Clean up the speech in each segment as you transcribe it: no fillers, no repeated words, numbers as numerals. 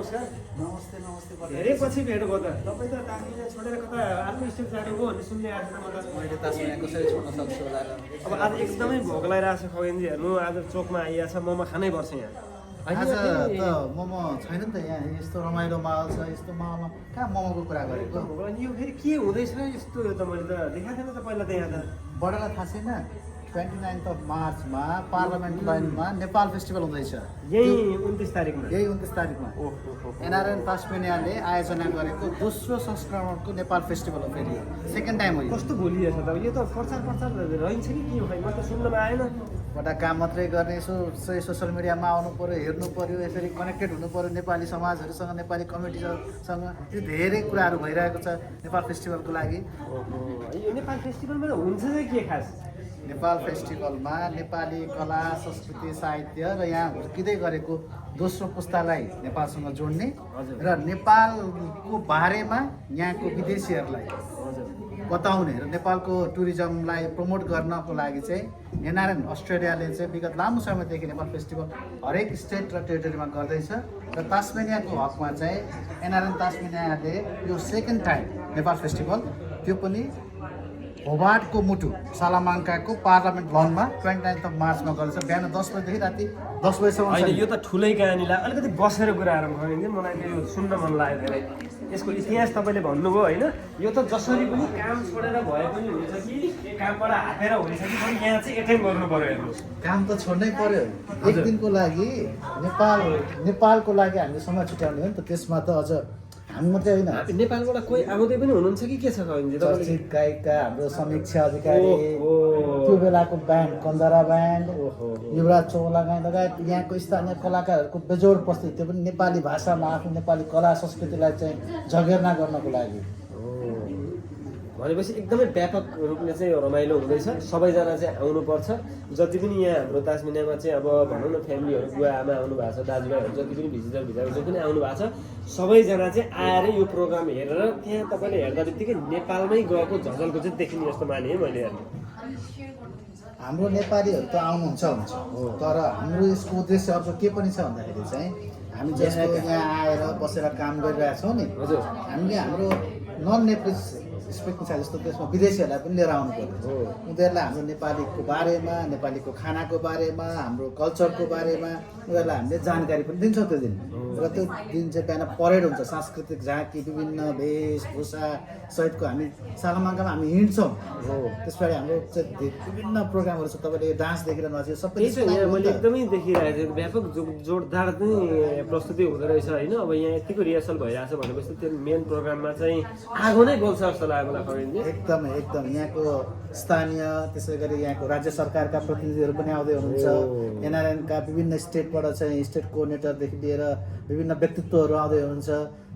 नमस्कार। नमस्ते नमस्ते धेरै पछि भेट भयो त। तपाईँ त तासमिना छोडेर कता आफ्नो स्टेप जानुभयो भन्ने सुन्ने आएको थिएँ म त। मैले तासमिना कसरी छोड्न सक्छु होला र अब आज एकदमै भोक लागिरहेको छ खगेनजी, हेर्नु आज चोकमा आइएको छ, मोमो खानै पर्छ यहाँ। आज त मोमो छैन नि त यहाँ यस्तो रमाइलो माहौल छ यस्तो माहौलमा कहाँ मोमोको कुरा गरेको यो फेरि के हुँदैछ यस्तो, यो त मैले त देखाएको थिएन त पहिला त यहाँ त। बडालाई थाहा छैन 29 मार्चमा पार्लियामेन्ट लाइनमा नेपाल फेस्टिभल हुँदैछ यही 29 तारिकमा। यही 29 तारिकमा एनआरएन तासमेनियाले आयोजना गरेको दोस्रो संस्करणको नेपाल फेस्टिभल हो। फेरि सेकेन्ड टाइम हो यो। कस्तो भोलिएछ त यो त, प्रचार रहन्छ कि के हो खै, म त सुन्नमा आएन। एउटा काम मात्रै गर्ने, यसो सोसियल मिडियामा आउनु पर्यो, हेर्नु पर्यो, यसरी कनेक्टेड हुनु पर्यो नेपाली समाजहरूसँग, नेपाली कमिटीसँग। त्यो धेरै कुराहरू भइरहेको छ नेपाल फेस्टिभलको लागि। यो नेपाल फेस्टिभलमा हुन्छ चाहिँ के खास? नेपाल फेस्टिभलमा नेपाली कला संस्कृति साहित्य र यहाँ हुर्किँदै गरेको दोस्रो पुस्तालाई नेपालसँग जोड्ने र नेपालको बारेमा यहाँको विदेशीहरूलाई बताउने र नेपालको टुरिज्मलाई प्रमोट गर्नको लागि चाहिँ एनआरएन अस्ट्रेलियाले चाहिँ विगत लामो समयदेखि नेपाल फेस्टिभल हरेक स्टेट र टेरिटोरीमा गर्दैछ र तासमेनियाको हकमा चाहिँ एनआरएन तासमेनियाले यो सेकेन्ड टाइम नेपाल फेस्टिभल, त्यो पनि होबार्टको मुटु सालामाङ्काको पार्लियामेन्ट लनमा 29 मार्चमा गर्छ। बिहान 10 बजेदेखि राति 10 बजेसम्म। होइन, यो त ठुलै कहानीलाई अलिकति बसेर कुराहरू भयो, मलाई यो सुन्न मन लाग्यो धेरै। यसको इतिहास तपाईँले भन्नुभयो होइन, यो त जसरी पनि काम छोडेर भए पनि हुन्छ कि कामबाट हातेर हुन्छ कि पनि यहाँ चाहिँ एटेन्ड गर्नु पर्यो। हेर्नुहोस्, काम त छोड्नै पर्यो। एक दिनको लागि नेपालको लागि हामीले समय छुट्याउने हो नि त। त्यसमा त अझ हामी मात्रै होइन, नेपालबाट कोही आउँदै पनि हुनुहुन्छ कि के छ खगेनजी? चर्चित गायिका हाम्रो समीक्षा अधिकारी, त्यो बेलाको ब्यान्ड कन्दरा ब्यान्ड, युवराज चौलागाई लगायत यहाँको स्थानीय कलाकारहरूको बेजोड उपस्थिति, त्यो पनि नेपाली भाषामा आफ्नो नेपाली कला संस्कृतिलाई चाहिँ जगेर्ना गर्नको लागि। भनेपछि एकदमै व्यापक रूपले चाहिँ रमाइलो हुँदैछ। सबैजना चाहिँ आउनुपर्छ। जति पनि यहाँ हाम्रो तासमेनियामा चाहिँ अब भनौँ न फ्यामिलीहरू, बुवा आमा आउनु भएको छ, दाजुभाइहरू जति पनि भिजिटरहरू जो पनि आउनु भएको छ, सबैजना चाहिँ आएर यो प्रोग्राम हेरेर त्यहाँ तपाईँले हेर्दा बित्तिकै नेपालमै गएको झलको चाहिँ देखिने जस्तो माने है मैले हेर्नु। हाम्रो नेपालीहरू त आउनुहुन्छ हुन्छ, तर हाम्रो यसको उद्देश्य अर्को के पनि छ भन्दाखेरि चाहिँ हामी जस्तो यहाँ आएर बसेर काम गरिरहेछौँ नि, हजुर, हामीले हाम्रो नन नेपाली स्पिकिङ छ जस्तो त्यसमा विदेशीहरूलाई पनि लिएर आउनु पर्यो। उनीहरूलाई हाम्रो नेपालीको बारेमा, नेपालीको खानाको बारेमा, हाम्रो कल्चरको बारेमा उनीहरूलाई हामीले जानकारी पनि दिन्छौँ त्यो दिन। र त्यो दिन चाहिँ बिहान परेड हुन्छ, सांस्कृतिक झाँकी, विभिन्न वेशभूषा सहितको हामी सालामाङ्कामा हामी हिँड्छौँ। त्यसपछि हाम्रो चाहिँ विभिन्न प्रोग्रामहरू छ। तपाईँले डान्स देखिरहनु भएको छ, सबै मैले एकदमै देखिरहेको थिएँ। व्यापक जोडदार चाहिँ प्रस्तुति हुँदो रहेछ होइन। अब यहाँ यतिको रिहर्सल भइरहेछ भनेपछि त्यो मेन प्रोग्राममा चाहिँ आगो नै बोल्छ जस्तो लाग्यो मलाई खगेनजी। एकदम एकदम यहाँको स्थानीय, त्यसै गरी यहाँको राज्य सरकारका प्रतिनिधिहरू पनि आउँदै हुनुहुन्छ। एनआरएनका विभिन्न स्टेटबाट चाहिँ स्टेट कोअर्डिनेटरदेखि लिएर विभिन्न व्यक्तित्वहरू आउँदै हुनुहुन्छ।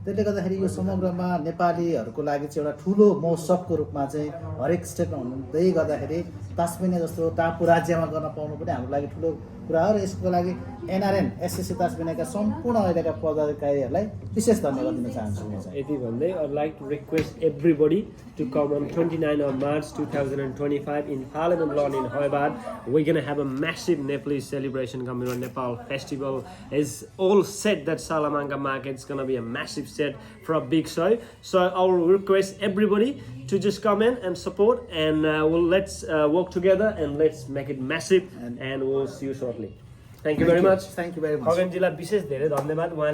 त्यसले गर्दाखेरि यो समग्रमा नेपालीहरूको लागि चाहिँ एउटा ठुलो महोत्सवको रूपमा चाहिँ हरेक स्टेटमा हुँदै गर्दाखेरि तासमेनिया जस्तो टापु राज्यमा गर्न पाउनु पनि हाम्रो लागि ठुलो कुरा हो। र यसको लागि एनआरएन एसएससी तासमेनियाका सम्पूर्ण अहिलेका पदाधिकारीहरूलाई विशेष धन्यवाद दिन चाहन्छु म चाहिँ। यति भन्दै I'd like to request everybody to come on 29 of March 2025 in Parliament Lawn in Hobart. We're going to have a massive Nepalese celebration coming on. Nepal Festival is all set. That Salamanca market is going to be a massive set for a big show. So I'll request everybody to just come in and support, and let's work together and let's make it massive, and we'll see you shortly. Thank you very much. Thank you very much. खगेनजीलाई विशेष धेरै धन्यवाद।